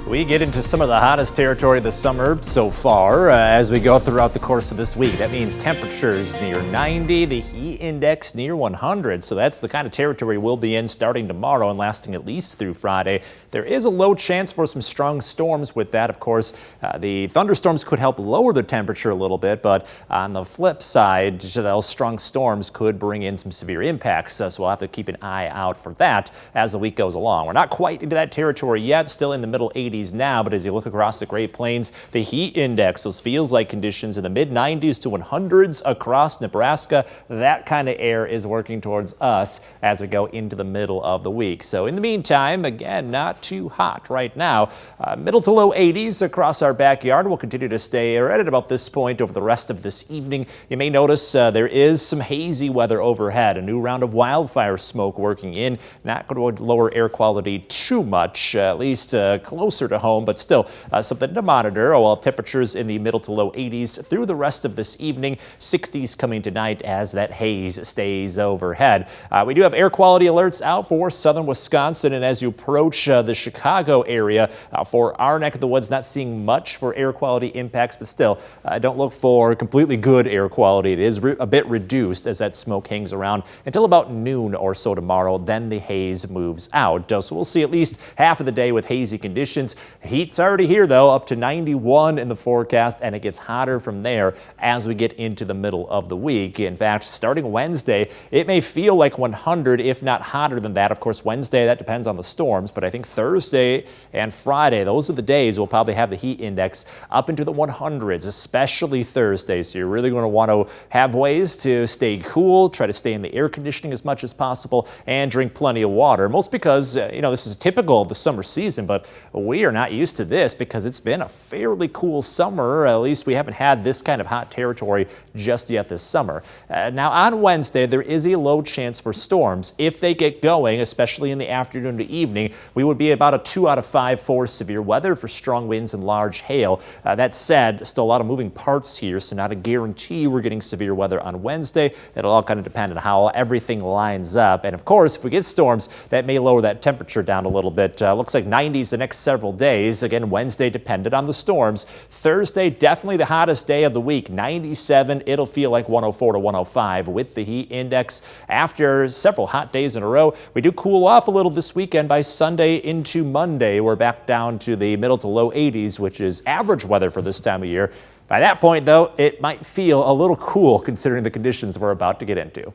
We get into some of the hottest territory this summer so far as we go throughout the course of this week. That means temperatures near 90, the heat index near 100. So that's the kind of territory we'll be in starting tomorrow and lasting at least through Friday. There is a low chance for some strong storms with that. Of course, the thunderstorms could help lower the temperature a little bit, but on the flip side, those strong storms could bring in some severe impacts. So we'll have to keep an eye out for that as the week goes along. We're not quite into that territory yet, still in the middle 80s now, but as you look across the Great Plains, the heat index, those feels like conditions in the mid 90s to 100s across Nebraska, that kind of air is working towards us as we go into the middle of the week. So in the meantime, again, not too hot right now. Middle to low 80s across our backyard. We'll continue to stay right at about this point over the rest of this evening. You may notice there is some hazy weather overhead, a new round of wildfire smoke working in. Not going to lower air quality too much, at least closer to home, but still something to monitor. While temperatures in the middle to low 80s through the rest of this evening, 60s coming tonight as that haze stays overhead. We do have air quality alerts out for southern Wisconsin, and as you approach the Chicago area for our neck of the woods, not seeing much for air quality impacts, but still don't look for completely good air quality. It is a bit reduced as that smoke hangs around until about noon or so tomorrow. Then the haze moves out. So we'll see at least half of the day with hazy conditions. Heat's already here, though, up to 91 in the forecast, and it gets hotter from there as we get into the middle of the week. In fact, starting Wednesday, it may feel like 100, if not hotter than that. Of course, Wednesday, that depends on the storms, but I think Thursday and Friday, those are the days we'll probably have the heat index up into the 100s, especially Thursday. So you're really going to want to have ways to stay cool, try to stay in the air conditioning as much as possible, and drink plenty of water. Most because, this is typical of the summer season, but we are not used to this because it's been a fairly cool summer. At least we haven't had this kind of hot territory just yet this summer. Now on Wednesday, there is a low chance for storms. If they get going, especially in the afternoon to evening, we would be about a 2 out of 5 for severe weather for strong winds and large hail. That said, still a lot of moving parts here, so not a guarantee we're getting severe weather on Wednesday. It'll all kind of depend on how everything lines up. And of course, if we get storms, that may lower that temperature down a little bit. Looks like 90s the next several days. Again, Wednesday dependent on the storms. Thursday, definitely the hottest day of the week, 97. It'll feel like 104 to 105 with the heat index. After several hot days in a row, we do cool off a little this weekend. By Sunday into Monday, we're back down to the middle to low 80s, which is average weather for this time of year. By that point, though, it might feel a little cool considering the conditions we're about to get into.